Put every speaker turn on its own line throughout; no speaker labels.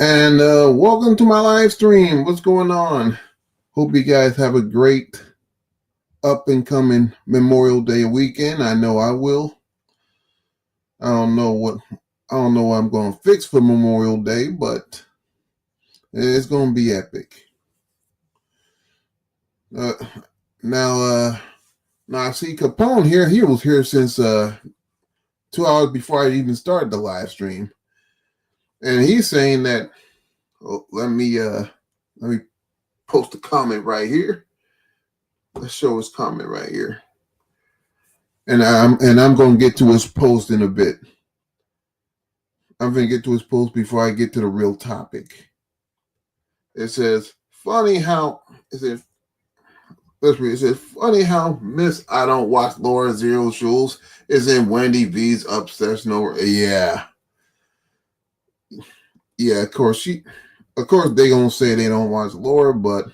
And welcome to my live stream. What's going on? Hope you guys have a great up and coming Memorial Day weekend. I know I will. I don't know what I'm going to fix for Memorial Day, but it's going to be epic. Uh, now I see Capone here. He was here since 2 hours before I even started the live stream, and he's saying that. Oh, let me post a comment right here. Let's show his comment right here. And I'm going to get to his post in a bit. I'm going to get to his post before I get to the real topic. It says, funny how, let's read. It says, funny how Miss I Don't Watch Laura Zero Shoes is in Wendy V's obsession over. Yeah, of course they gonna say they don't watch Laura, but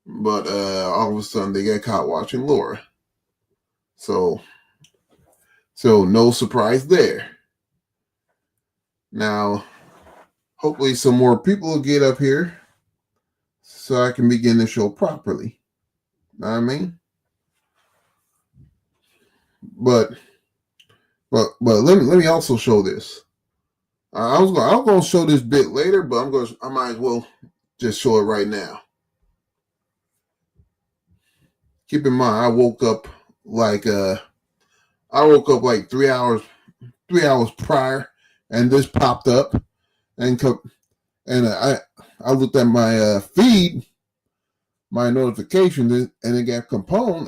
all of a sudden they get caught watching Laura. So no surprise there. Now, hopefully some more people will get up here so I can begin the show properly. Know what I mean? But let me also show this. I was going to show this bit later, but I might as well just show it right now. Keep in mind, I woke up like 3 hours prior, and this popped up, and I looked at my feed, my notifications, and it got Capone,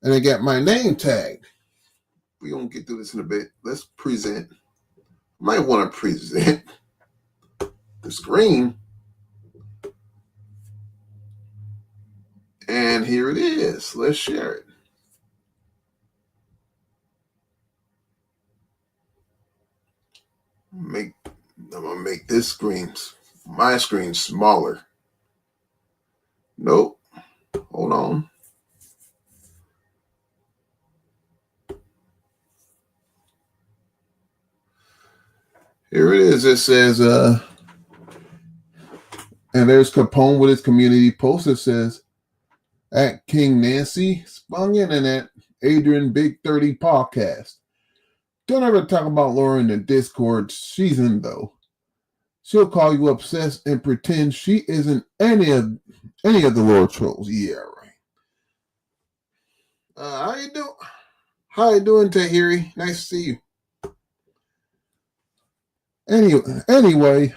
and it got my name tagged. We're gonna get through this in a bit. Let's present. Might want to present the screen. And here it is. Let's share it. I'm gonna make this my screen smaller. Nope. Hold on. Here it is. It says, and there's Capone with his community post. It says, at King Nancy, Spung Internet, Adrian Big 30 podcast. Don't ever talk about Laura in the Discord she's in, though. She'll call you obsessed and pretend she isn't any of the Laura trolls. Yeah, right. How you doing? How you doing, Tahiri? Nice to see you. Anyway,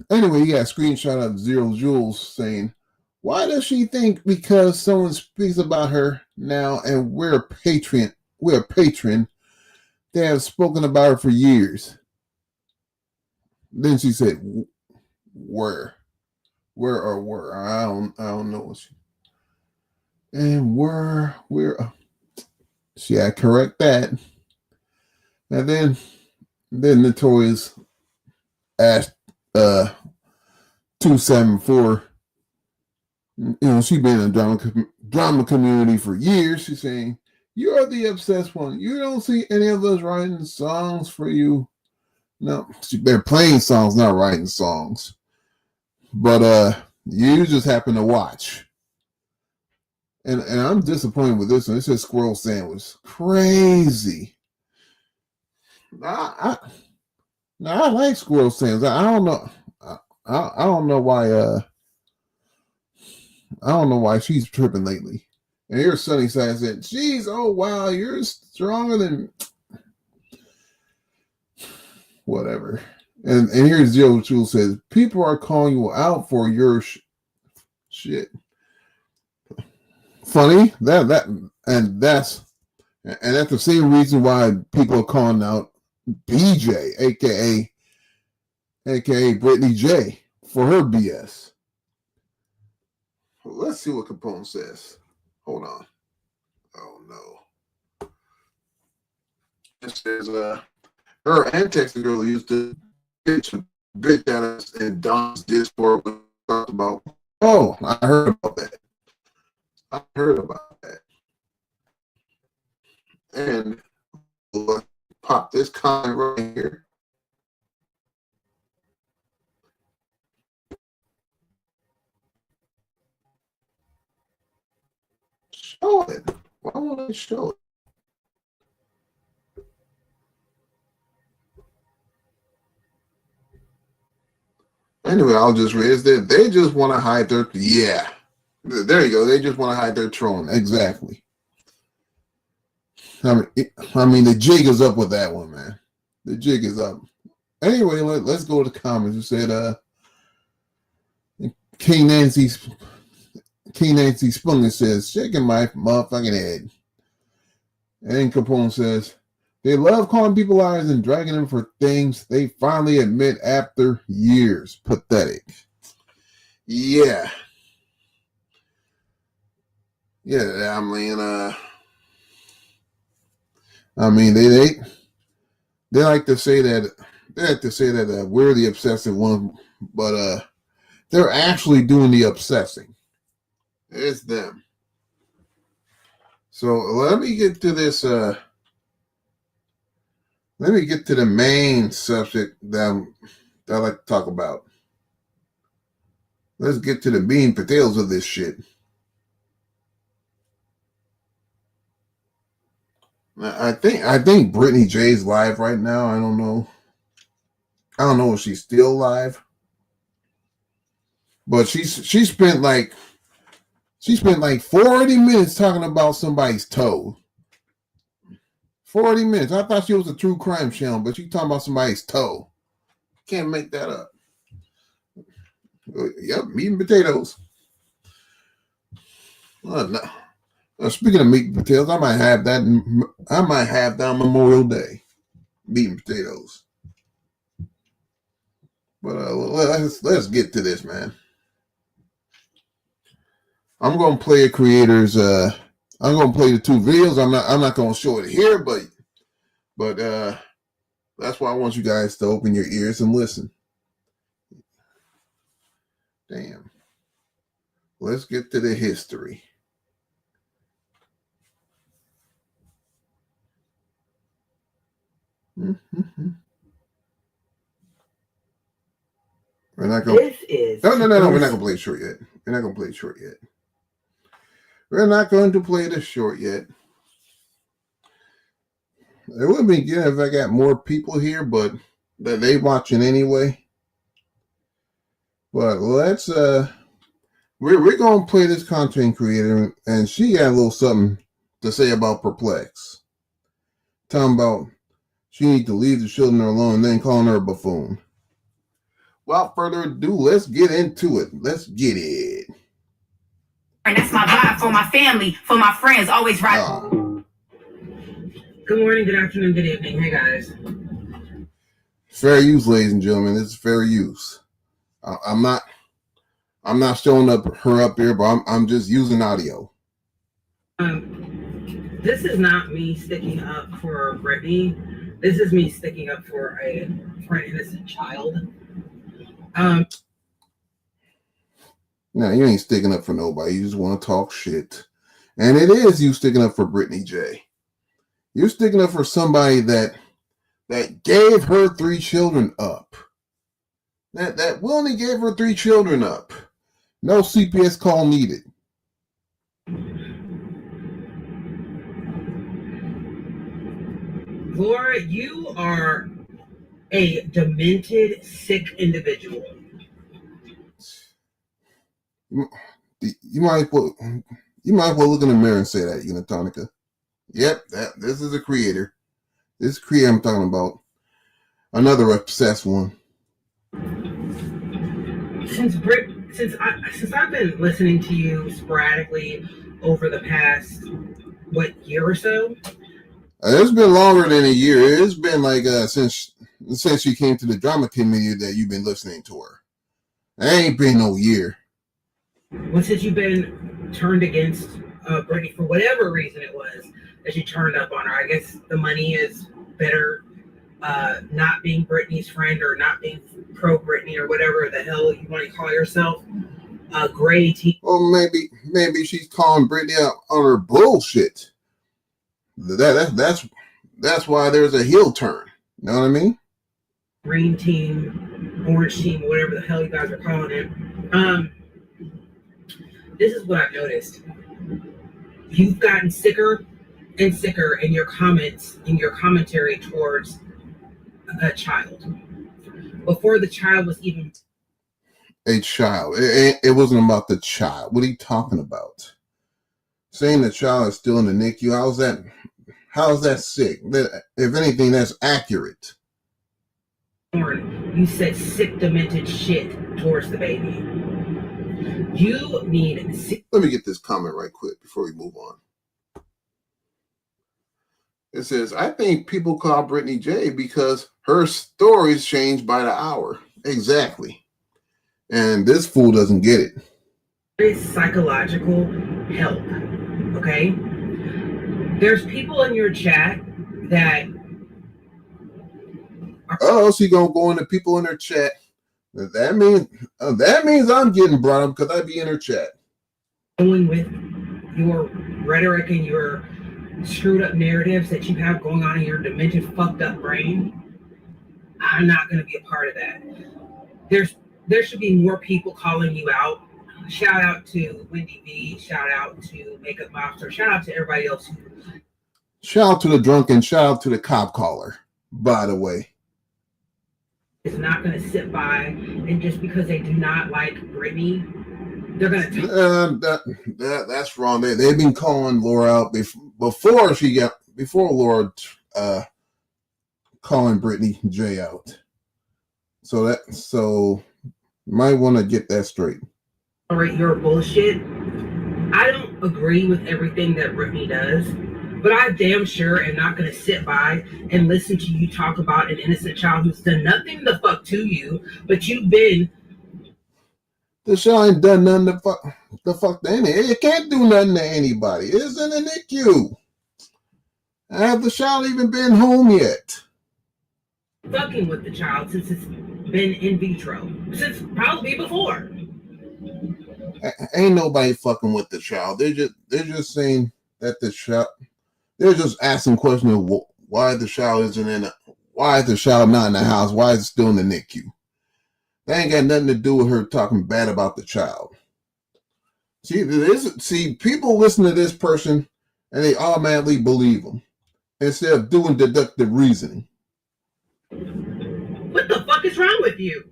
you got a screenshot of Zero Jules saying, why does she think because someone speaks about her now and we're a patron, they have spoken about her for years? Then she said, where? I don't know what she. And where? She had to correct that. And then Notorious asked 274. She's been in the drama community for years. She's saying, you're the obsessed one. You don't see any of us writing songs for you. No, they're playing songs, not writing songs. But you just happen to watch. And I'm disappointed with this one. It says Squirrel Sandwich. Crazy. I like Squirrel Sandwich. I don't know. I don't know why. I don't know why she's tripping lately. And here's Sunnyside said, "Geez, oh wow, you're stronger than whatever." And here's Joe Chul says, "People are calling you out for your shit." Funny that's the same reason why people are calling out BJ, aka Brittany J, for her BS. Let's see what Capone says. Hold on. Oh no. It says her and Texas girl used to bitch at us in Don's Discord when we talked about. Oh, I heard about that. And pop this comment right here. show it? Why won't they show it? Anyway, I'll just read it. They just want to hide their, yeah. There you go. They just want to hide their trolling. Exactly. I mean, the jig is up with that one, man. The jig is up. Anyway, let's go to the comments. Who said, King Nancy Spunger says, shaking my motherfucking head. And Capone says, they love calling people liars and dragging them for things they finally admit after years. Pathetic. Yeah. Yeah, I mean, they like to say that we're the obsessive one, but they're actually doing the obsessing. It's them. So let me get to this. Let me get to the main subject that I like to talk about. Let's get to the meat and potatoes of this shit. I think Brittany J's live right now. I don't know if she's still live, but she spent like 40 minutes talking about somebody's toe. 40 minutes. I thought she was a true crime channel, but she talking about somebody's toe. Can't make that up. Yep, meat and potatoes. No. Speaking of meat and potatoes, I might have that on Memorial Day. Meat and potatoes. But let's get to this, man. I'm gonna play a creator's. I'm gonna play the two videos. I'm not gonna show it here, but that's why I want you guys to open your ears and listen. Damn. Let's get to the history. Mm-hmm. We're not going.
This is
no. We're not gonna play it short yet. We're not gonna play it short yet. We're not going to play this short yet. It would be good if I got more people here, but that they watching anyway. But let's we're gonna play this content creator, and she got a little something to say about Perplex. Talking about she need to leave the children alone, and then calling her a buffoon. Without further ado, let's get into it. Let's get it.
And that's my vibe for my family, for my friends, always right.
Good morning, good afternoon, good evening. Hey, guys.
Fair use, ladies and gentlemen. This is fair use. I'm not showing her up here, but I'm just using audio.
This is not me sticking up for Brittany. This is me sticking up for an innocent child.
No, you ain't sticking up for nobody. You just want to talk shit. And it is you sticking up for Brittany J. You're sticking up for somebody that gave her 3 children up. That willingly gave her 3 children up. No CPS call needed.
Laura, you are a demented, sick individual.
You might well look in the mirror and say that, Unitonica. Yep, this is a creator. This creator I'm talking about. Another obsessed one.
Since I've been listening to you sporadically over the past year or so?
It's been longer than a year. It's been like since she came to the drama community that you've been listening to her. It ain't been no year.
Well, since you've been turned against Brittany for whatever reason it was that you turned up on her, I guess the money is better not being Brittany's friend or not being pro-Brittany or whatever the hell you want to call yourself. Gray tea.
Well, maybe she's calling Brittany out on her bullshit. That's why there's a heel turn. You know what I mean?
Green team, orange team, whatever the hell you guys are calling it. This is what I've noticed. you've gotten sicker and sicker in your comments, in your commentary towards a child. Before the child was even
a child. It wasn't about the child. What are you talking about? Saying the child is still in the NICU, how's that sick? If anything, that's accurate.
born, you said sick, demented shit towards the baby. You need.
Let me get this comment right quick before we move on. It says, I think people call Brittany J because her stories change by the hour. Exactly. And this fool doesn't get it.
It's psychological help. Okay? There's people in your chat that
Oh, she gonna go into people in her chat. That means I'm getting brought up because I be in her chat.
going with your rhetoric and your screwed up narratives that you have going on in your demented, fucked up brain. I'm not going to be a part of that. There should be more people calling you out. Shout out to Wendy B. Shout out to Makeup Monster. Shout out to everybody else.
Shout out to the drunken. Shout out to the cop caller, by the way.
Is not going to sit by and just because they do not like Brittany, they're going to
that's wrong. They've been calling Laura out before Laura calling Brittany J out. So might want to get that straight.
All right, your bullshit. I don't agree with everything that Brittany does, but I damn sure am not going to sit by and listen to you talk about an innocent child who's done nothing the fuck to you, but you've been.
The child ain't done nothing the fuck to anybody. It can't do nothing to anybody. It's in the NICU. Have the child even been home yet?
Fucking with the child since it's been in vitro, since probably before.
Ain't nobody fucking with the child. They're just saying that the child. They're just asking questions of why the child isn't why is the child not in the house? Why is it still in the NICU? That ain't got nothing to do with her talking bad about the child. See, people listen to this person and they automatically believe them instead of doing deductive reasoning.
What the fuck is wrong with you?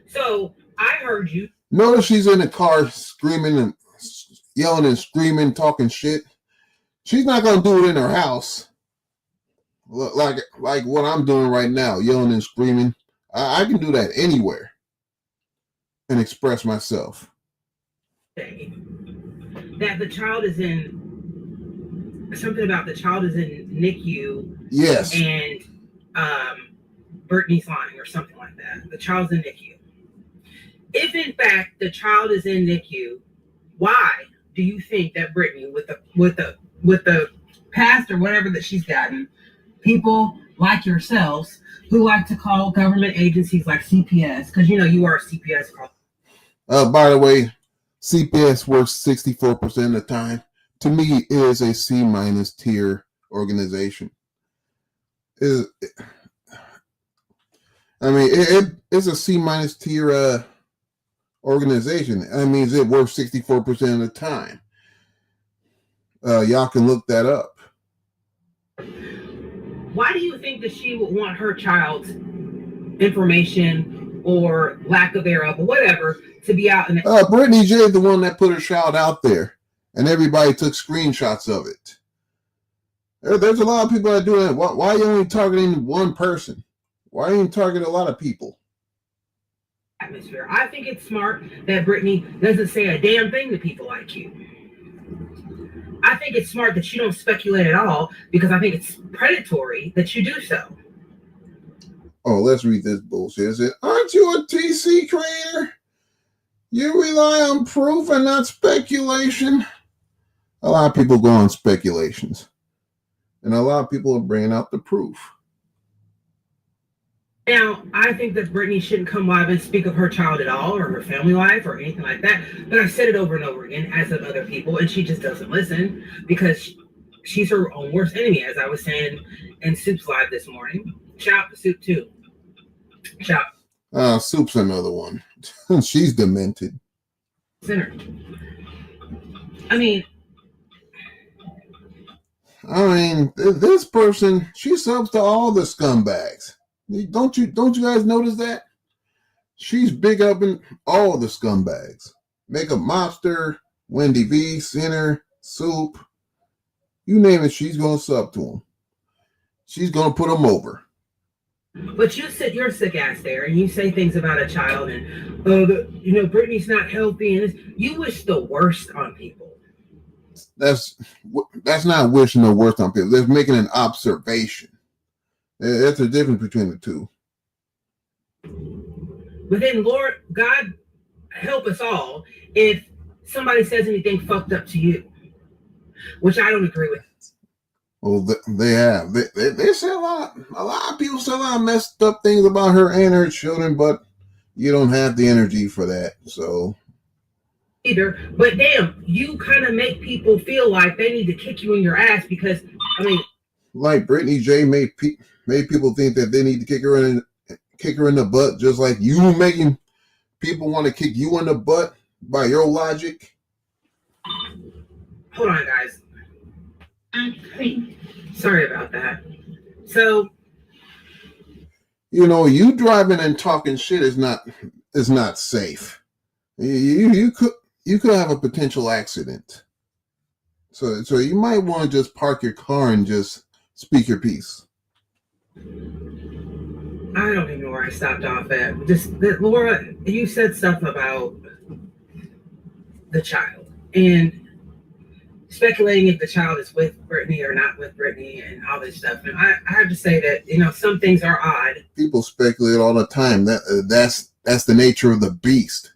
So I heard you.
Notice she's in the car screaming and yelling and screaming, talking shit. She's not gonna do it in her house, like what I'm doing right now, yelling and screaming. I can do that anywhere and express myself.
That the child is in something about the child is in NICU.
Yes.
And Brittany's lying or something like that. The child's in NICU. If in fact the child is in NICU, why do you think that Brittany, with the past or whatever that she's gotten, people like yourselves who like to call government agencies like CPS, because you are a CPS call.
By the way, CPS works 64% of the time. To me, it is a C- tier organization. It's a C- tier organization. That means it works 64% of the time. Y'all can look that up.
Why do you think that she would want her child's information or lack of thereof or whatever to be out in the
Brittany J is the one that put her child out there and everybody took screenshots of it. There's a lot of people that do that. Why are you only targeting one person? Why are you targeting a lot of people?
atmosphere? I think it's smart that Brittany doesn't say a damn thing to people like you. I think it's smart that you don't speculate at all because I think it's predatory that you do so.
Oh, let's read this bullshit. Is it, aren't you a TC creator? You rely on proof and not speculation. A lot of people go on speculations. And a lot of people are bringing out the proof.
Now, I think that Brittany shouldn't come live and speak of her child at all or her family life or anything like that. But I've said it over and over again, as have other people, and she just doesn't listen because she's her own worst enemy, as I was saying in Soup's live this morning. Shout out to Soup, too. Shout out.
Soup's another one. She's demented.
Sinner. I mean,
I mean, this person, she subs to all the scumbags. Don't you guys notice that? She's big up in all the scumbags. Makeup Mobster, Wendy V, Sinner, Soup, you name it, she's gonna sub to them. She's gonna put them over.
But you sit your sick ass there and you say things about a child and Brittany's not healthy and you wish the worst on people.
That's not wishing the worst on people. That's making an observation. That's the difference between the two.
But then, Lord God, help us all if somebody says anything fucked up to you, which I don't agree with.
Well, they have. They say a lot of people say a lot of messed up things about her and her children, but you don't have the energy for that. So
either, but damn, you kind of make people feel like they need to kick you in your ass because
like Brittany J made people think that they need to kick her in the butt, just like you making people want to kick you in the butt by your logic.
Hold on, guys. Sorry about that. So,
you driving and talking shit is not safe. You could have a potential accident. So you might want to just park your car and just speak your piece.
I don't even know where I stopped off at. Laura, you said stuff about the child and speculating if the child is with Brittany or not with Brittany and all this stuff. And I have to say that, some things are odd.
People speculate all the time. That's the nature of the beast.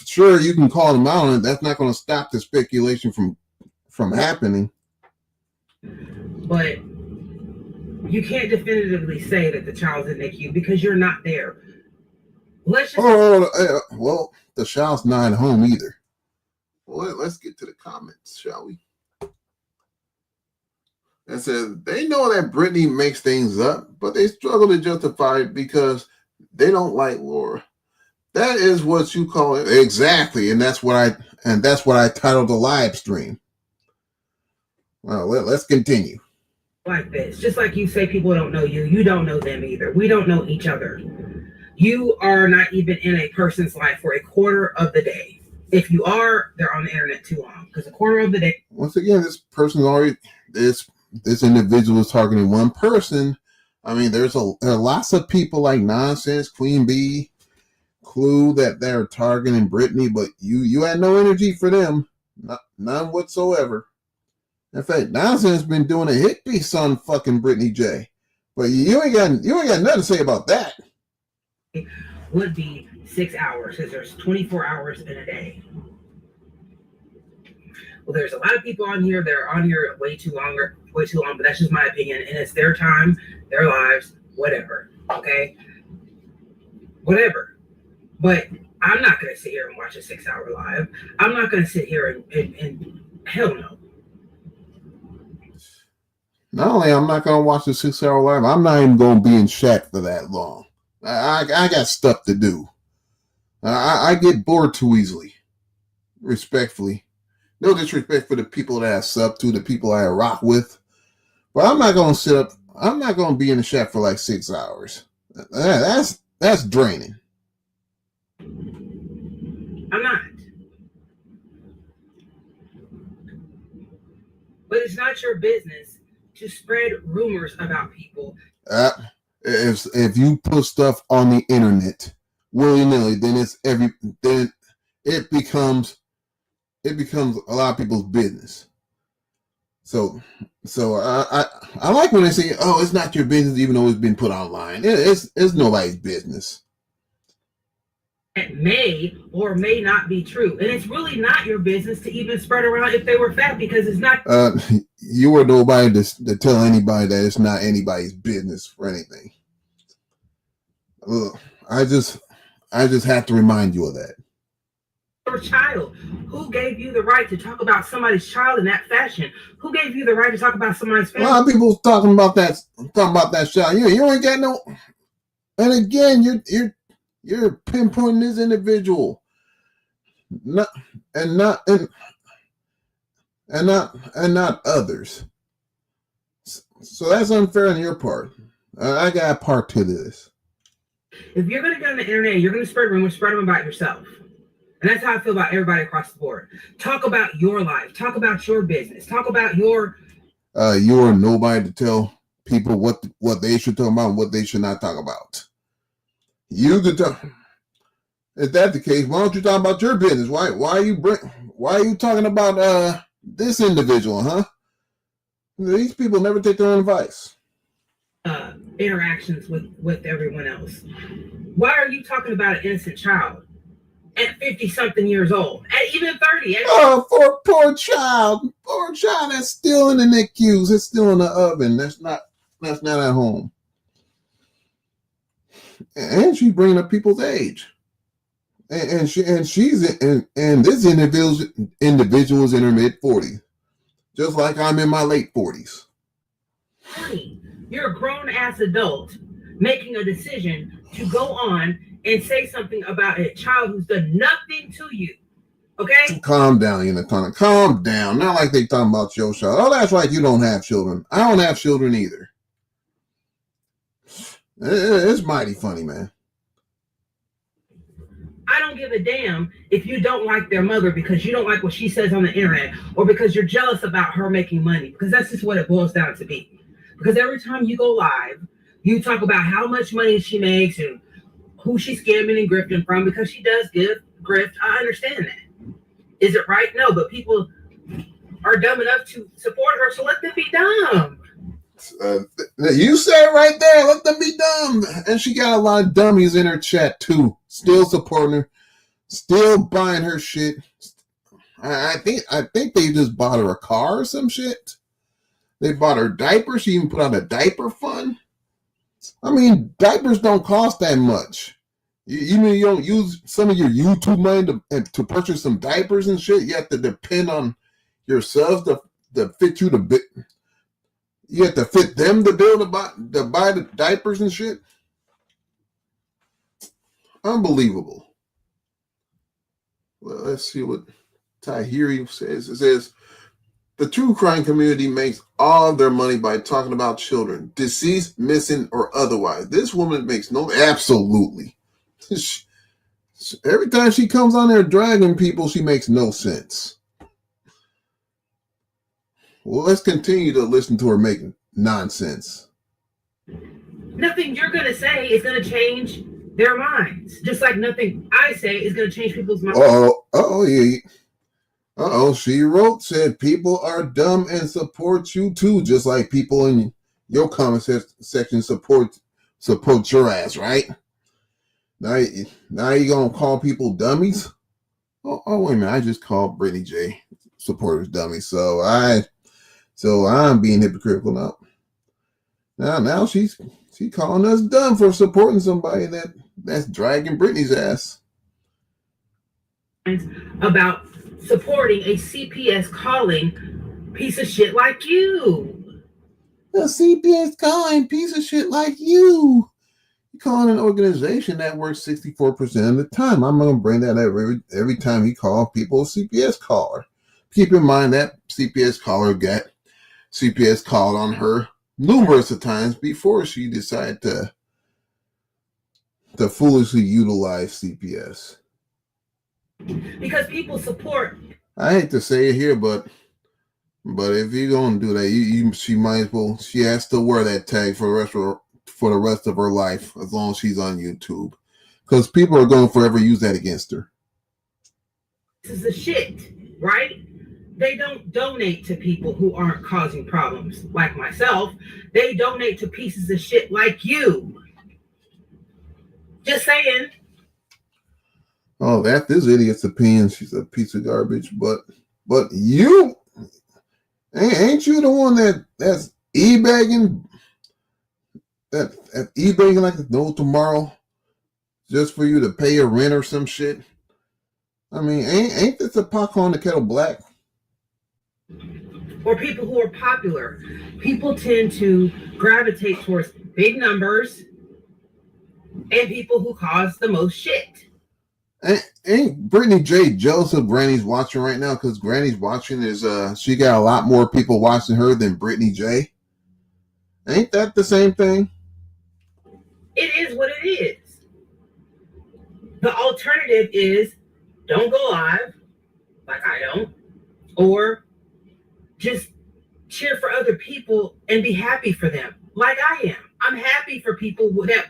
Sure, you can call them out, and that's not going to stop the speculation from happening.
But you can't definitively say that the child's in NICU because you're not there.
Well, the child's not at home either. Well, let's get to the comments, shall we? It says they know that Brittany makes things up, but they struggle to justify it because they don't like Laura. That is what you call it exactly, and that's what I titled the live stream. Well, let's continue.
Like this, just like you say, people don't know you. You don't know them either. We don't know each other. You are not even in a person's life for a quarter of the day. If you are, they're on the internet too long because a quarter of the day.
Once again, this person's already this individual is targeting one person. I mean, there are lots of people like Nonsense, Queen Bee, Clue that they're targeting Brittany, but you had no energy for them, none whatsoever. In fact, Nonsense been doing a hit piece on fucking Brittany J, but you ain't got nothing to say about that.
Would be 6 hours because there's 24 hours in a day. Well, there's a lot of people on here. They're on here way too long, but that's just my opinion. And it's their time, their lives, whatever. Okay? Whatever. But I'm not going to sit here and watch a 6 hour live. I'm not going to sit here and hell no.
Not only I'm not going to watch the 6 hour live, I'm not even going to be in chat for that long. I got stuff to do. I get bored too easily. Respectfully. No disrespect for the people that I sub to, the people I rock with. But I'm not going to be in the chat for like 6 hours. That's draining.
I'm not. But it's not your business to spread rumors about people.
If you put stuff on the internet willy-nilly, then it becomes a lot of people's business. So I like when they say, "Oh, it's not your business," even though it's been put online. It's nobody's business.
It may or may not be true, and it's really not your business to even spread around if they were fat because it's not.
You are nobody to tell anybody that it's not anybody's business for anything. I just have to remind you of that.
Your child. Who gave you the right to talk about somebody's child in that fashion? Who gave you the right to talk about somebody's family?
A lot of people talking about that child. You ain't got no. And again, you're pinpointing this individual. and not others. So that's unfair on your part. I got a part to this.
If you're going to get on the internet, you're going to spread rumors, spread them about yourself. And that's how I feel about everybody across the board. Talk about your life. Talk about your business. Talk about your...
You're nobody to tell people what they should talk about and what they should not talk about. You could talk. If that's the case, why don't you talk about your business? Why are you talking about this individual, huh? These people never take their own advice.
Interactions with everyone else. Why are you talking about an innocent child at 50-something years old, at even 30?
Poor child that's still in the NICUs. It's still in the oven. That's not at home. And she's bringing up people's age. And she's in this individual's in her mid-40s, just like I'm in my late 40s.
Honey, you're a grown-ass adult making a decision to go on and say something about a child who's done nothing to you. Okay?
Calm down, Unitana. Calm down. Not like they talking about your child. Oh, that's right. You don't have children. I don't have children either. It's mighty funny, man.
I don't give a damn if you don't like their mother because you don't like what she says on the internet or because you're jealous about her making money, because that's just what it boils down to be. Because every time you go live, you talk about how much money she makes and who she's scamming and grifting from, because she does grift. I understand that. Is it right? No, but people are dumb enough to support her, so let them be dumb.
You said it right there. Let them be dumb. And she got a lot of dummies in her chat too, still supporting her, still buying her shit. I think they just bought her a car or some shit. They bought her diapers. She even put out a diaper fund. I mean, diapers don't cost that much. You mean you don't use some of your YouTube money to purchase some diapers and shit? You have to depend on yourselves to fit you the bit. You have to fit them the bill to buy the diapers and shit. Unbelievable. Well, let's see what Tahiri says. It says, the true crime community makes all their money by talking about children, deceased, missing, or otherwise. This woman makes absolutely. Every time she comes on there dragging people, she makes no sense. Well, let's continue to listen to her making nonsense.
Nothing you're going to say is going to change their minds. Just like nothing I say is going to change people's minds. She said people are dumb and support you too, just like people in your comment section support your ass, right? Now you going to call people dummies? Oh, wait a minute. I just called Brittany J supporters dummies. So I'm being hypocritical now. Now she's calling us dumb for supporting somebody that's dragging Brittany's ass. About supporting a CPS calling piece of shit like you.
A CPS calling piece of shit like you. You're calling an organization that works 64% of the time. I'm going to bring that up every time you call people a CPS caller. Keep in mind that CPS caller got CPS called on her numerous of times before she decided to foolishly utilize CPS.
Because people support.
I hate to say it here, but if you're gonna do that, she might as well. She has to wear that tag for the rest of her life, as long as she's on YouTube, because people are going to forever use that against her.
This is the shit, right? They don't donate to people who aren't causing problems, like myself. They donate to pieces of shit like you. Just saying.
Oh, that's this idiot's opinion. She's a piece of garbage. But you ain't you the one that's e-bagging e-bagging like no tomorrow, just for you to pay your rent or some shit? I mean, ain't this a pot calling the kettle black?
Or people who are popular. People tend to gravitate towards big numbers and people who cause the most shit.
Ain't Brittany J jealous of Granny's watching right now? Because Granny's watching is she got a lot more people watching her than Brittany J. Ain't that the same thing?
It is what it is. The alternative is don't go live, like I don't, or just cheer for other people and be happy for them, like I am. I'm happy for people that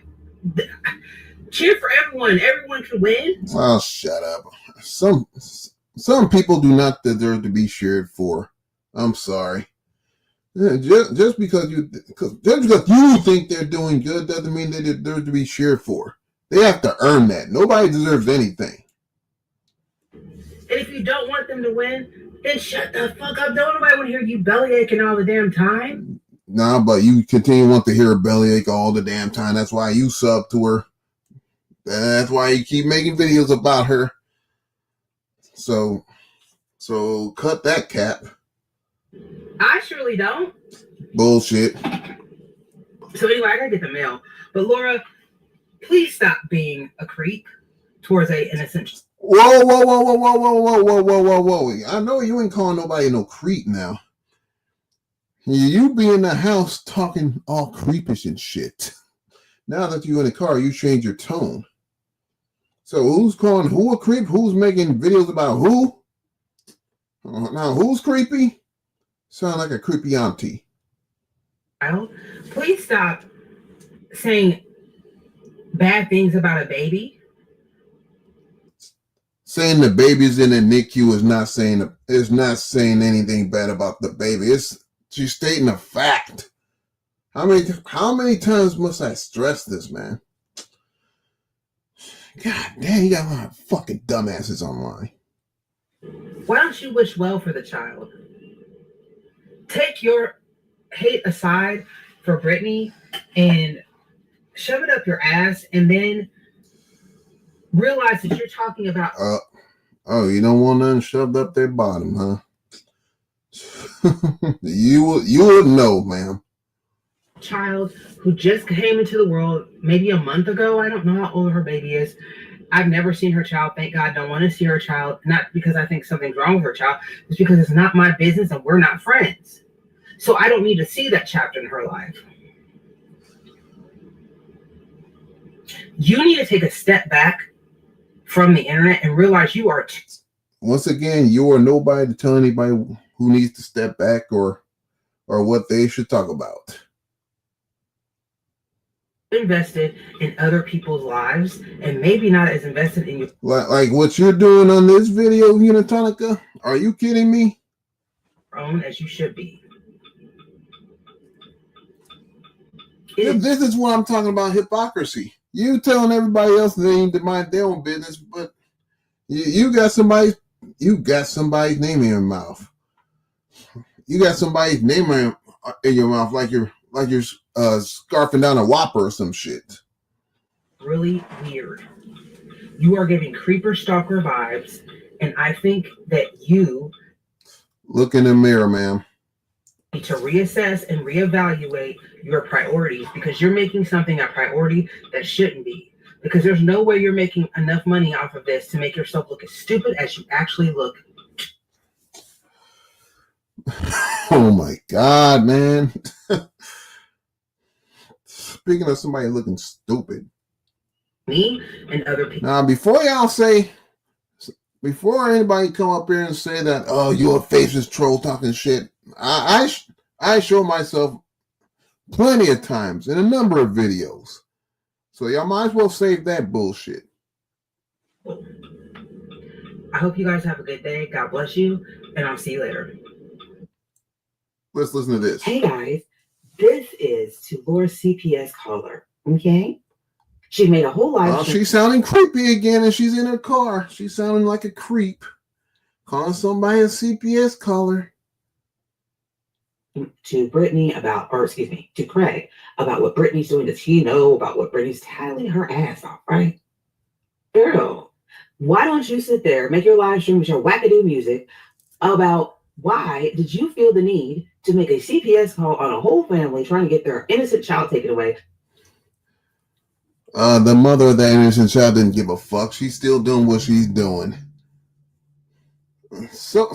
cheer for everyone. Everyone can win.
Oh, shut up. Some people do not deserve to be cheered for. I'm sorry. Just because you think they're doing good doesn't mean they deserve to be cheered for. They have to earn that. Nobody deserves anything.
And if you don't want them to win, then shut the fuck up. Don't nobody want to hear you belly aching all the damn time.
Nah, but you continue to want to hear her bellyache all the damn time. That's why you sub to her. That's why you keep making videos about her. So cut that cap.
I surely don't.
Bullshit.
So anyway, I gotta get the mail. But Laura, please stop being a creep towards a innocent.
Whoa. I know you ain't calling nobody no creep now. You be in the house talking all creepish and shit. Now that you're in the car, you change your tone. So who's calling who a creep? Who's making videos about who? Now who's creepy? Sound like a creepy auntie.
Please stop saying bad things about a baby.
Saying the baby's in the NICU is not saying anything bad about the baby. She's stating a fact. How many times must I stress this, man? God damn, you got a lot of fucking dumbasses online.
Why don't you wish well for the child? Take your hate aside for Brittany and shove it up your ass, and then realize that you're talking about.
You don't want nothing shoved up their bottom, huh? you would know, ma'am.
Child who just came into the world maybe a month ago. I don't know how old her baby is. I've never seen her child. Thank God. Don't want to see her child. Not because I think something's wrong with her child. It's because it's not my business and we're not friends. So I don't need to see that chapter in her life. You need to take a step back from the internet and realize you are.
Once again, you are nobody to tell anybody who needs to step back or what they should talk about.
Invested in other people's lives and maybe not as invested in your
like what you're doing on this video, Unitonica. Are you kidding me?
Own as you should be.
This is what I'm talking about, hypocrisy. You telling everybody else they need to mind their own business, but you got somebody's name in your mouth. You got somebody's name in your mouth like you're scarfing down a Whopper or some shit.
Really weird. You are giving creeper stalker vibes, and I think that you
look in the mirror, ma'am.
Need to reassess and reevaluate your priorities, because you're making something a priority that shouldn't be. Because there's no way you're making enough money off of this to make yourself look as stupid as you actually look.
Oh my God, man. Speaking of somebody looking stupid.
Me and other people.
Now, before anybody come up here and say that, oh, you're a faceless troll talking shit, I show myself plenty of times in a number of videos. So y'all might as well save that bullshit.
I hope you guys have a good day. God bless you, and I'll see you later.
Let's listen to this.
Hey guys, this is to Laura's CPS caller. Okay? She made a whole live.
Oh, she's sounding creepy again, and she's in her car. She's sounding like a creep. Calling somebody a CPS caller.
To Brittany to Craig about what Brittany's doing. Does he know about what Brittany's telling her ass off, right? Girl, why don't you sit there, make your live stream with your wackadoo music about why did you feel the need to make a CPS call on a whole family trying to get their innocent child taken away?
The mother of that innocent child didn't give a fuck. She's still doing what she's doing. So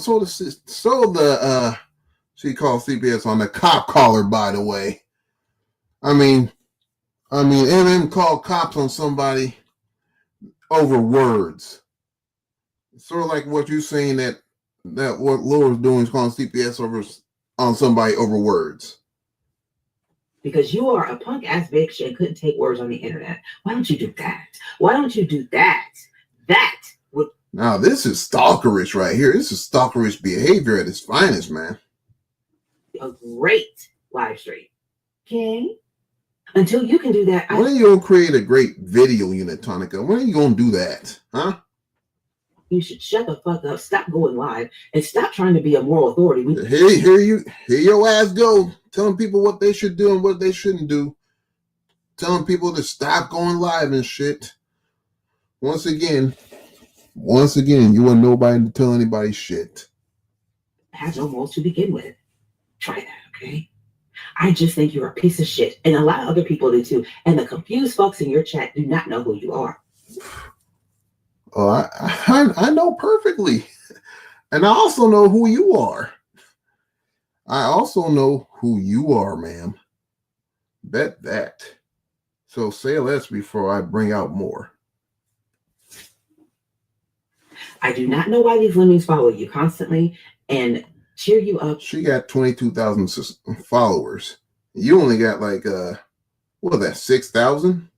she called CPS on the cop caller, by the way. I mean, MM called cops on somebody over words. Sort of like what you're saying that what Laura's doing is calling CPS on somebody over words.
Because you are a punk ass bitch and couldn't take words on the internet. Why don't you do that? Why don't you do that? That would.
Now this is stalkerish right here. This is stalkerish behavior at its finest, man.
A great live stream. Okay. Until you can do that.
When are you going to create a great video unit, Tonica? When are you going to do that? Huh?
You should shut the fuck up, stop going live, and stop trying to be a moral authority.
Here your ass go, telling people what they should do and what they shouldn't do. Telling people to stop going live and shit. Once again, you are nobody to tell anybody shit.
Have no morals to begin with. Try that, okay? I just think you're a piece of shit, and a lot of other people do too. And the confused folks in your chat do not know who you are.
Oh, I know perfectly, and I also know who you are. I also know who you are, ma'am. Bet that. So say less before I bring out more.
I do not know why these lemmings follow you constantly and cheer you up.
She got 22,000 followers. You only got like what was that, 6,000?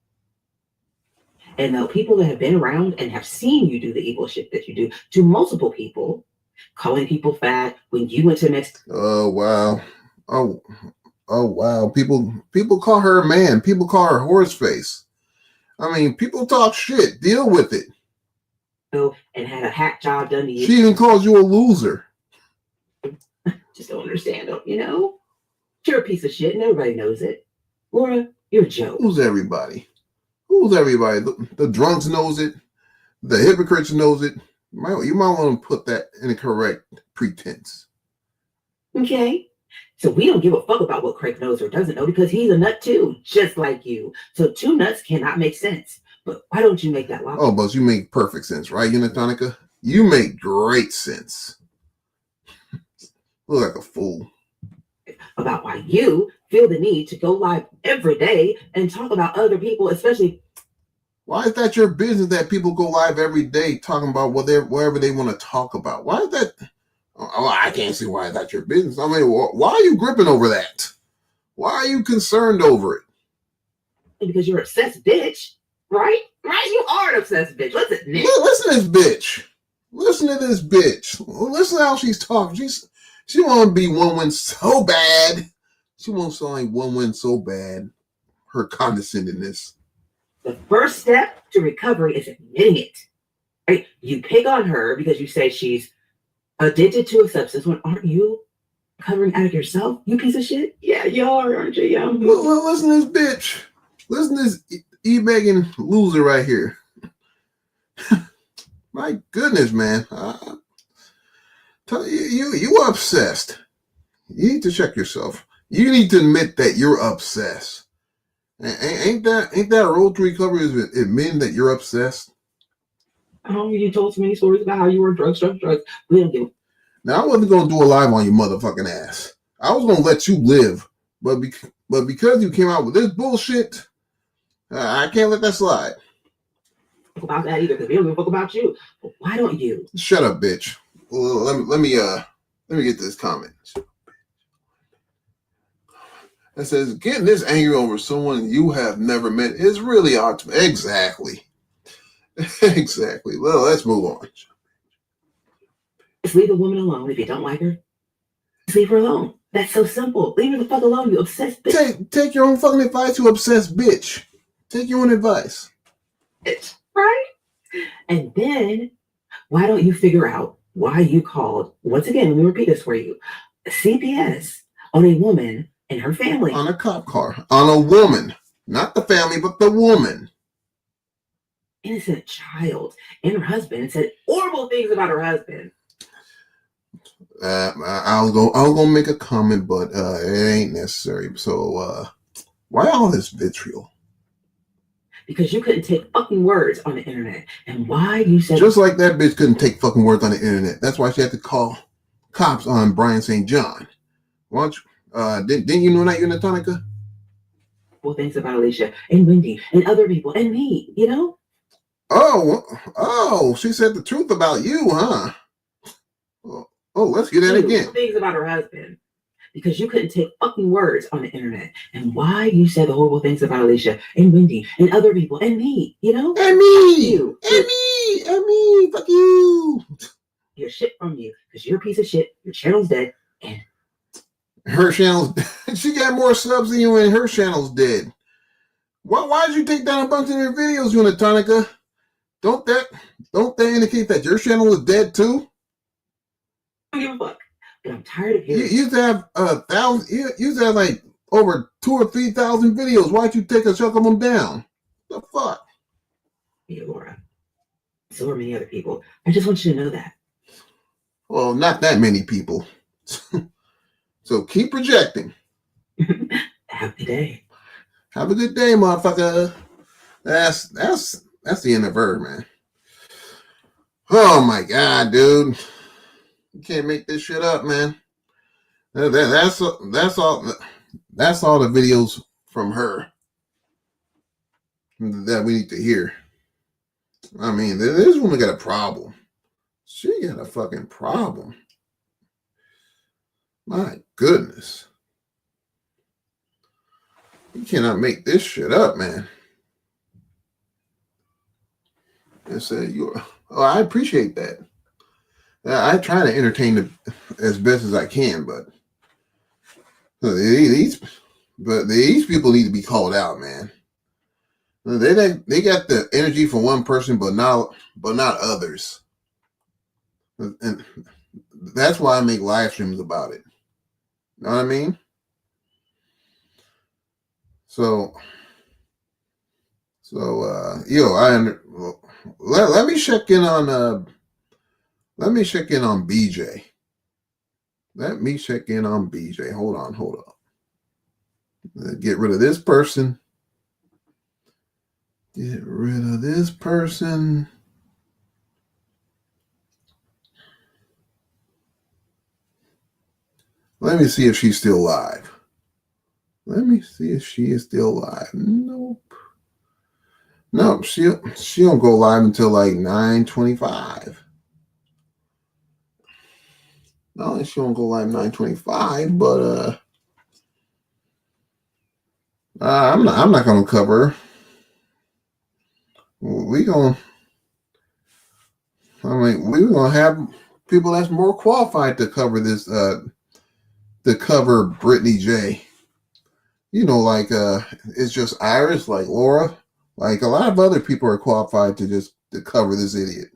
And the people that have been around and have seen you do the evil shit that you do to multiple people, calling people fat when you went to Mexico.
Oh wow. Oh wow. People call her a man. People call her horse face. I mean, people talk shit. Deal with it.
And had a hack job done to you.
She even calls you a loser.
Just don't understand them, you know? You're a piece of shit and everybody knows it. Laura, you're a joke.
Who's everybody? Who's everybody? The drunks knows it. The hypocrites knows it. You might want to put that in a correct pretense.
Okay. So we don't give a fuck about what Craig knows or doesn't know because he's a nut too, just like you. So two nuts cannot make sense. But why don't you make that logical?
Oh, but you make perfect sense, right, Unitonica? You make great sense. Look like a fool.
About why you feel the need to go live every day and talk about other people, especially.
Why is that your business that people go live every day talking about whatever they want to talk about? Why is that? Oh, I can't see why that's your business. I mean, why are you gripping over that? Why are you concerned over it?
Because you're obsessed, bitch. Right? Right? You are an obsessed bitch. Listen to
this bitch. Listen to this bitch. Listen to how she's talking. She want to be one win so bad. She won't sound like one win so bad. Her condescendingness.
The first step to recovery is admitting it. Right? You pick on her because you say she's addicted to a substance when aren't you covering out of yourself? You piece of shit? Yeah, you are, aren't you? Yeah.
Well, listen to this bitch. Listen to this e-begging loser right here. My goodness, man. You obsessed. You need to check yourself. You need to admit that you're obsessed. Ain't that a road to recovery is admitting that you're obsessed?
Oh, you told so many stories about how you were drugs. We don't give a.
Now, I wasn't going to do a live on your motherfucking ass. I was going to let you live. But because you came out with this bullshit, I can't let that slide.
About that either, because we don't give a fuck about you. But why don't you?
Shut up, bitch. Well, let me get this comment. It says, getting this angry over someone you have never met is really hard to. Exactly. Exactly. Well, let's move on.
Just leave a woman alone if you don't like her. Just leave her alone. That's so simple. Leave her the fuck alone, you obsessed bitch.
Take your own fucking advice, you obsessed bitch. Take your own advice.
It's right. And then, why don't you figure out why you called, once again, let me repeat this for you, CPS on a woman and her family.
On a cop car. On a woman. Not the family, but the woman.
Innocent child and her husband and said horrible things about her husband.
I was gonna make a comment, but it ain't necessary. So why all this vitriol?
because you couldn't take fucking words on the internet. And why you said
just like that bitch couldn't take fucking words on the internet. That's why she had to call cops on Brian St. John. Why don't you, didn't you know that, Unitonica?
well, things about Alicia and Wendy and other people and me, you know?
Oh, she said the truth about you, huh? Oh, let's hear that again.
Things about her husband. Because you couldn't take fucking words on the internet. And why you said the horrible things about Alicia and Wendy and other people and me, you know?
And me! And me! Fuck you!
Your shit from you. Because you're a piece of shit. Your channel's dead. And
her channel's she got more subs than you and her channel's dead. Why did you take down a bunch of their videos, Unitonica? Don't that indicate that your channel is dead too?
I don't give a fuck. But I'm tired of hearing.
You used to have 1,000. You used to have like over 2,000 or 3,000 videos. Why'd you take a chunk of them down? The fuck?
Yeah, Laura. So are many other people. I just want you to know that.
Well, not that many people. So keep projecting.
Have a good day.
Have a good day, motherfucker. That's the end of her, man. Oh my god, dude. You can't make this shit up, man. That's all the videos from her that we need to hear. I mean, this woman got a problem. She got a fucking problem. My goodness. You cannot make this shit up, man. I said, I appreciate that. I try to entertain them as best as I can, but these people need to be called out, man. They got the energy for one person, but not others, and that's why I make live streams about it. Know what I mean? So let me check in on BJ. Let me check in on BJ. Hold on. Get rid of this person. Get rid of this person. Let me see if she's still live. Let me see if she is still live. Nope. She don't go live until like 9:25. Not only she won't go live 9:25, but I'm not gonna cover her. We're gonna have people that's more qualified to cover this, to cover Brittany J. You know, like it's just Iris, like Laura, like a lot of other people are qualified to cover this idiot.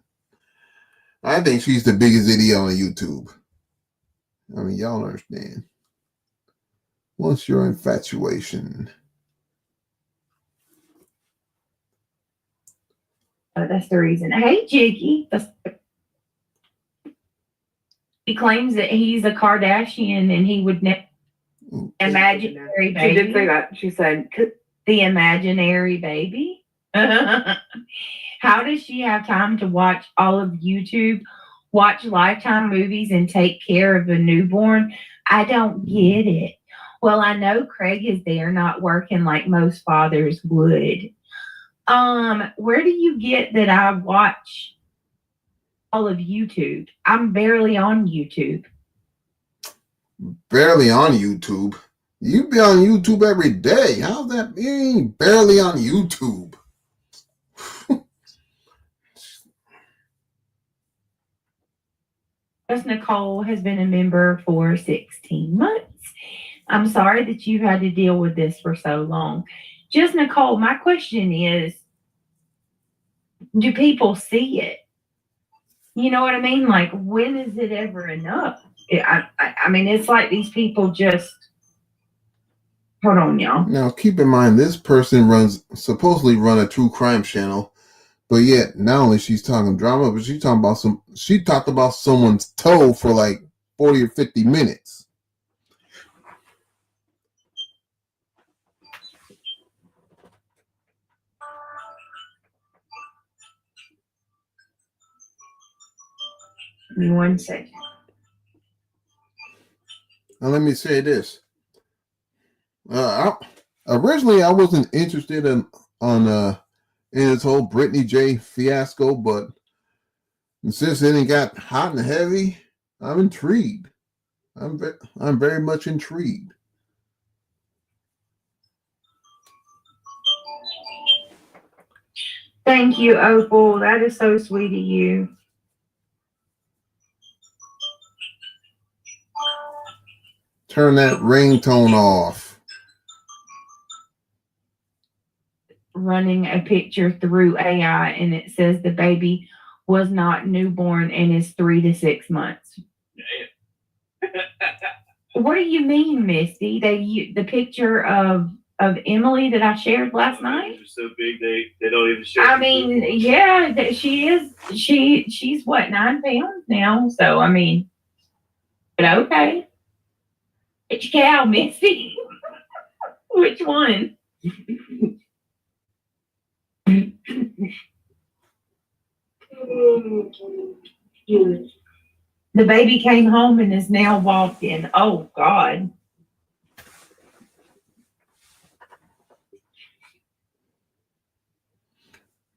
I think she's the biggest idiot on YouTube. I mean, y'all don't understand. What's your infatuation?
That's the reason. Hey, Jiggy. He claims that he's a Kardashian and he would never. Imaginary baby.
She did say that. She said
the imaginary baby. How does she have time to watch all of YouTube, watch Lifetime movies, and take care of a newborn? I don't get it. Well, I know Craig is there not working like most fathers would. Where do you get that I watch all of YouTube? I'm barely on YouTube.
Barely on YouTube? You be on YouTube every day. How's that being barely on YouTube?
Just Nicole has been a member for 16 months. I'm sorry that you've had to deal with this for so long. Just Nicole, my question is, do people see it? You know what I mean? Like, when is it ever enough? I mean, it's like these people just, hold on, y'all.
Now, keep in mind, this person supposedly run a true crime channel, but yet not only she's talking drama, but she talked about someone's toe for like 40 or 50 minutes.
Give me 1 second.
Now let me say this. Originally, I wasn't interested in this whole Britney J fiasco, but since it got hot and heavy, I'm intrigued. I'm very much intrigued.
Thank you, Opal. That is so sweet of you.
Turn that ringtone off.
Running a picture through AI, and it says the baby was not newborn and is 3 to 6 months. What do you mean, Misty? The picture of Emily that I shared last night?
So big they don't even share.
I mean, yeah, she is. She's what, 9 pounds now? So I mean, but okay. Which cow, Misty? Which one? The baby came home and is now walking. Oh God.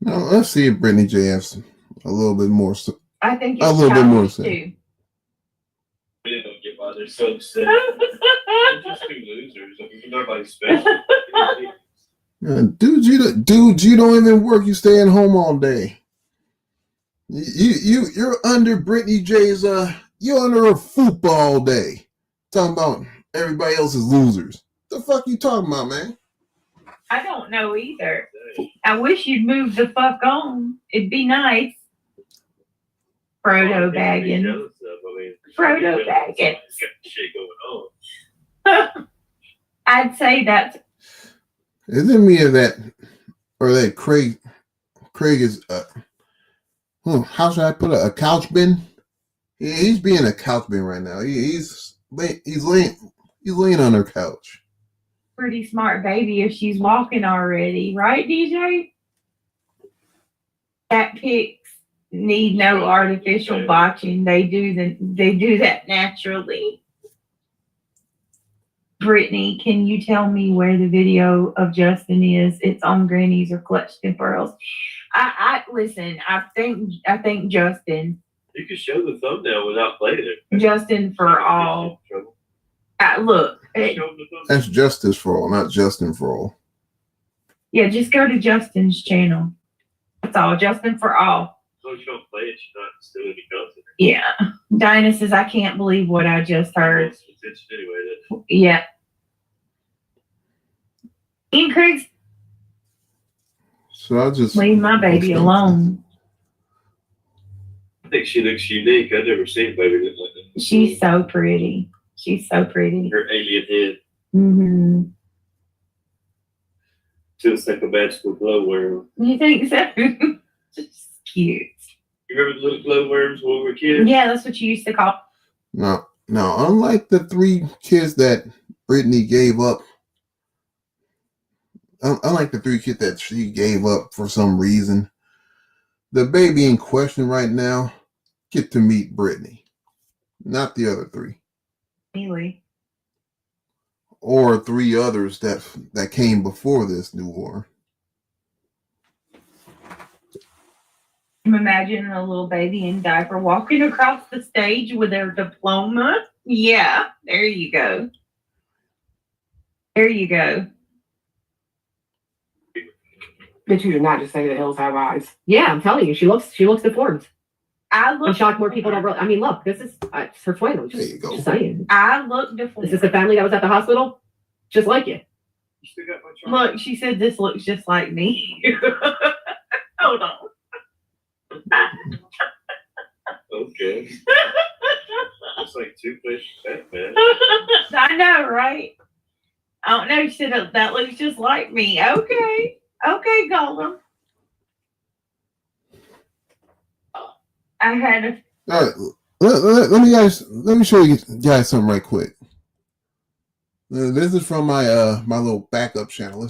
Now let's see if Britney J has a little bit more.
I think
A
it's
little bit more
childish
to
too.
They don't get why they're so upset. They're just two losers. I mean, nobody's special.
Dude, you don't even work. You stay at home all day. You're under Britney J's. You're under her football all day. Talking about everybody else is losers. The fuck you talking about, man?
I don't know either. I wish you'd move the fuck on. It'd be nice. Frodo Baggins. Frodo Baggins.
Got shit going on.
I'd say that's.
Isn't me of that, or that Craig is, how should I put it, a couch bin? He's being a couch bin right now. He's laying on her couch.
Pretty smart baby if she's walking already, right, DJ? Cat pics need no artificial botching. They do that naturally. Brittany, can you tell me where the video of Justin is? It's on Granny's or Clutched in Pearls. I listen. I think Justin.
You can show the thumbnail without playing it.
Justin for all. Look.
That's Justice for All, not Justin for All.
Yeah, just go to Justin's channel. That's all. Justin for all.
So if you don't play it, you're not still any content.
Yeah. Dinah says, I can't believe what I just heard.
Anyway,
Yeah. Ian Craig's.
So I'll just
leave my baby alone.
I think she looks unique. I've never seen a baby look like that.
She's so pretty. She's so pretty.
Her alien head.
Mm-hmm.
Feels like a magical glowworm.
You think so? Just cute.
You remember the little glowworms when we were kids?
Yeah, that's what you used to call.
no. Unlike the 3 kids that Brittany gave up, unlike the 3 kids that she gave up for some reason, the baby in question right now get to meet Brittany, not the other 3.
Really?
Or 3 others that came before this new war.
I'm imagining a little baby in diaper walking across the stage with their diploma. Yeah, there you go. There you go.
Bitch, you did not just say the hills have eyes. Yeah, I'm telling you, she looks deformed. I'm shocked more people don't really. I mean, look, this is it's her twin.
There you go.
Just saying.
I look deformed.
Is this the family that was at the hospital? Just like you.
You still got my chart?
Look, she said this looks just like me. Hold on.
Okay. It's like Two-Face Batman.
I know, right? I don't know. She said that looks just like me. Okay. Okay, Golem. I had a.
All right, let me show you guys something right quick. This is from my my little backup channel.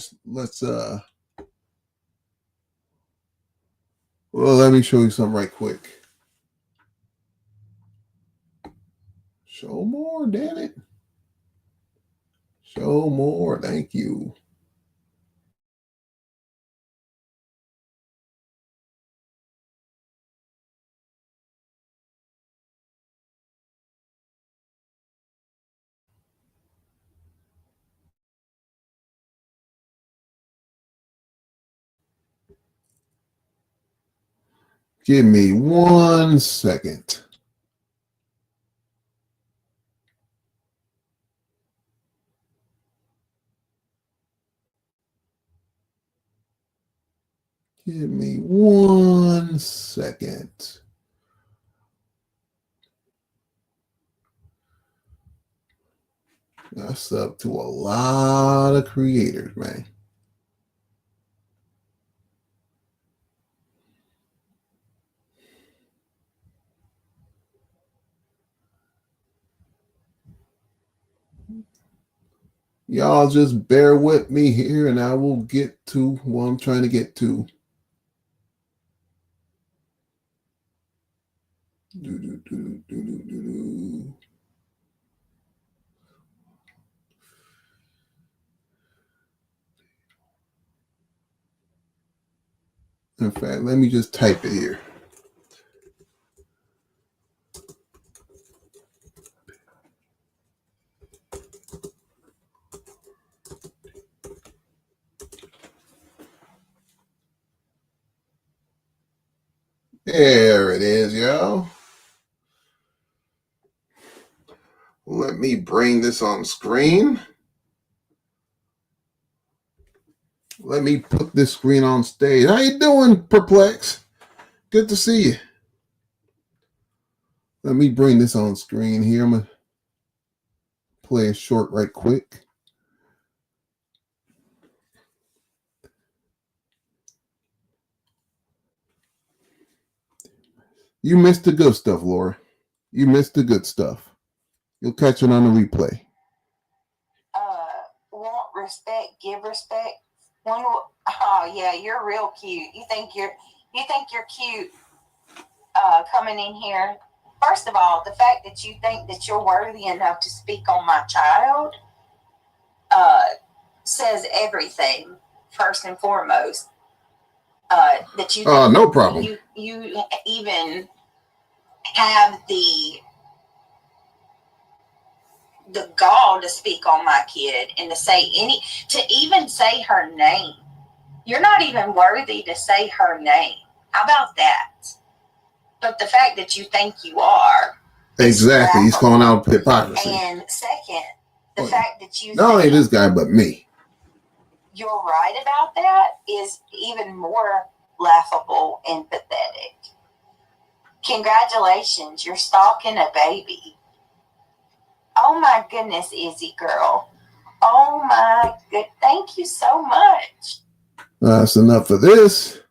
Let me show you something right quick. Show more, damn it. Show more. Thank you. Give me 1 second. Give me 1 second. That's up to a lot of creators, man. Y'all just bear with me here and I will get to what I'm trying to get to. In fact, let me just type it here. There it is, y'all. Let me bring this on screen. Let me put this screen on stage. How you doing, Perplex? Good to see you. Let me bring this on screen here. I'm going to play a short right quick. You missed the good stuff, Laura. You missed the good stuff. You'll catch it on the replay.
Want respect, give respect. Oh yeah, you're real cute. You think you're cute coming in here. First of all, the fact that you think that you're worthy enough to speak on my child says everything. First and foremost, that you
no problem.
You even have the gall to speak on my kid and to even say her name. You're not even worthy to say her name. How about that? But the fact that you think you are.
Exactly. He's calling out hypocrisy.
And second, the fact that you
not only this guy, but me.
You're right about that is even more laughable and pathetic. Congratulations, you're stalking a baby. Oh my goodness, Izzy girl. Oh my good. Thank you so much.
That's enough of this.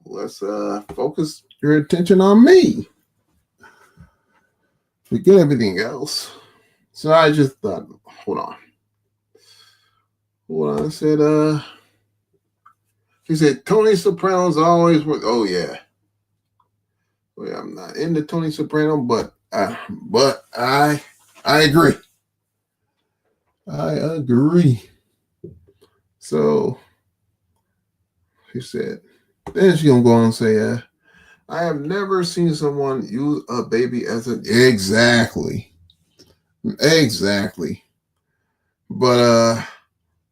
Let's focus your attention on me. Forget everything else. So I just thought, hold on. I said, he said, Tony Soprano's always worth. Oh yeah. I'm not into Tony Soprano, but I agree. I agree. So he said, then she's gonna go on and say, I have never seen someone use a baby as an exactly. But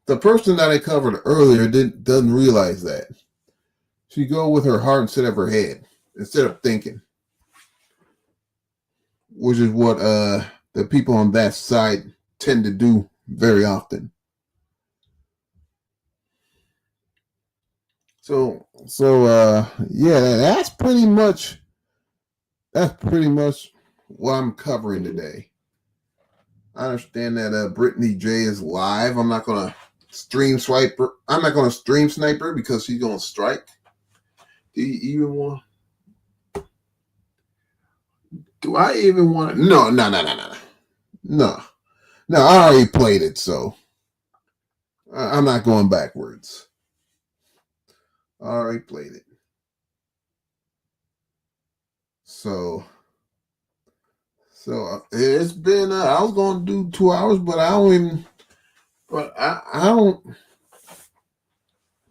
the person that I covered earlier doesn't realize that. She go with her heart instead of her head, instead of thinking. Which is what the people on that side tend to do very often. So yeah, that's pretty much what I'm covering today. I understand that Brittany J is live. I'm not gonna stream sniper because she's gonna strike. Do you even want? Do I even want? No. I already played it, so I'm not going backwards. I already played it. So it's been. I was going to do 2 hours, but I don't even. But I don't.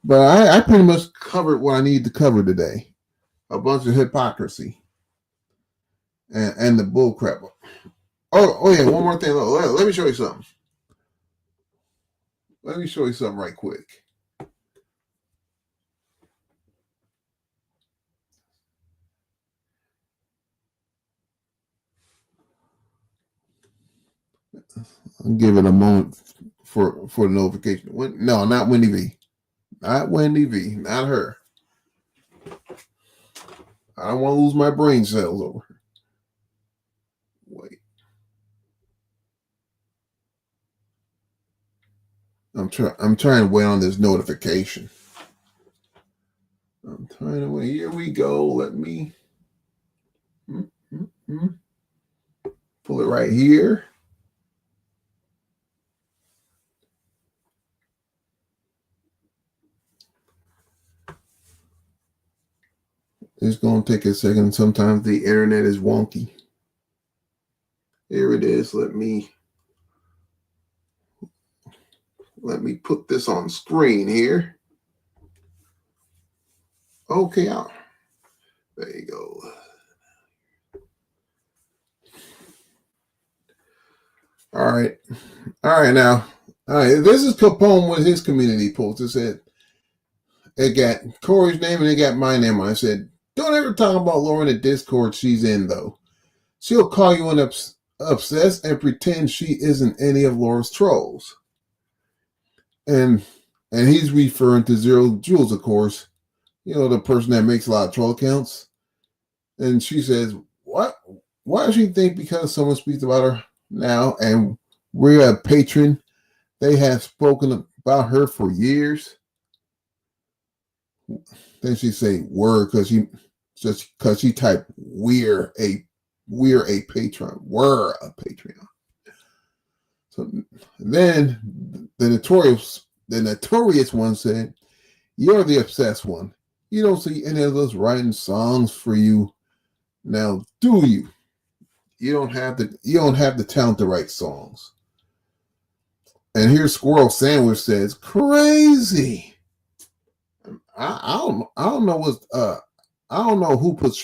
But I pretty much covered what I need to cover today. A bunch of hypocrisy and the bull crap. Oh yeah, one more thing. Let me show you something. Let me show you something right quick. I'll give it a moment for the notification. No, not Wendy V. Not Wendy V. Not her. I don't want to lose my brain cells over her. Wait. I'm trying to wait on this notification. I'm trying to wait. Here we go. Let me pull it right here. It's going to take a second. Sometimes the internet is wonky. Here it is. Let me put this on screen here. Okay, there you go. All right now. All right, this is Capone with his community post. It said it got Corey's name and it got my name on it. I said, don't ever talk about Laura in the Discord she's in though. She'll call you an obsessed and pretend she isn't any of Laura's trolls. And he's referring to Zero Jules, of course. You know, the person that makes a lot of troll accounts. And she says, what? Why does she think because someone speaks about her now and we're a patron, they have spoken about her for years? Then she say word because she typed we're a patron. We're a Patreon. So then the notorious one said, you're the obsessed one. You don't see any of us writing songs for you. Now, do you? You don't have the talent to write songs. And here Squirrel Sandwich says, crazy. I don't know what I don't know who put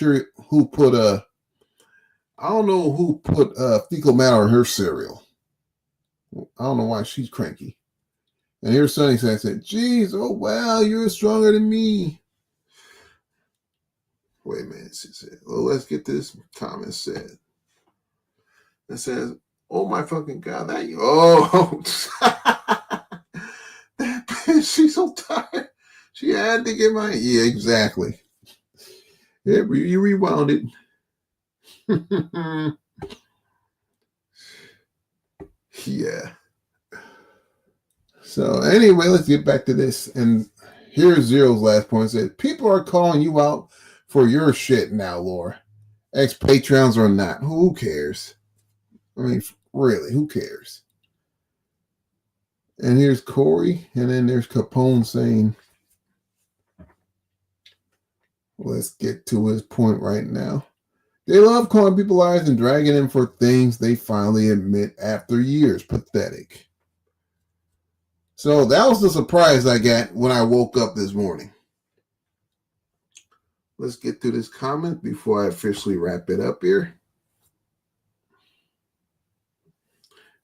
fecal matter in her cereal. I don't know why she's cranky. And here's Sunny said, geez, oh wow, you're stronger than me. Wait a minute, she said. Well, let's get this comment said. It says, oh my fucking God, that that bitch, she's so tired. She had to get yeah, exactly. Yeah, you rewound it. Yeah. So anyway, let's get back to this. And here's Zero's last point. It says, people are calling you out for your shit now, Laura. Ex-Patrons or not. Who cares? I mean, really, who cares? And here's Corey. And then there's Capone saying, let's get to his point right now. They love calling people liars and dragging them for things they finally admit after years. Pathetic. So that was the surprise I got when I woke up this morning. Let's get to this comment before I officially wrap it up here.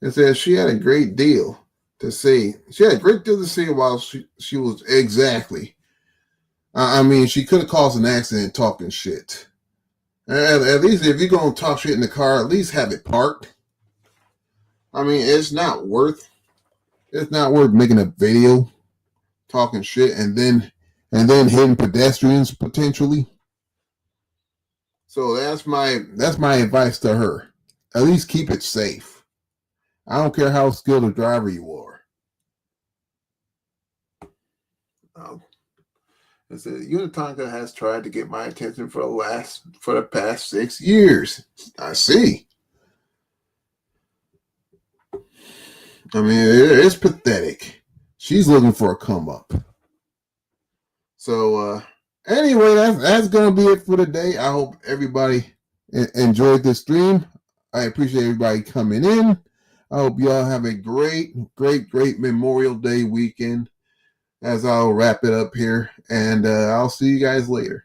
It says she had a great deal to say. She had a great deal to say while she was exactly. I mean, she could have caused an accident talking shit. At least if you're going to talk shit in the car, at least have it parked. I mean, it's not worth making a video talking shit and then hitting pedestrians potentially. So that's my advice to her. At least keep it safe. I don't care how skilled a driver you are. I said, Unitonka has tried to get my attention for the past 6 years. I see. I mean, it's pathetic. She's looking for a come up. So anyway, that's gonna be it for today. I hope everybody enjoyed this stream. I appreciate everybody coming in. I hope y'all have a great Memorial Day weekend as I'll wrap it up here. And I'll see you guys later.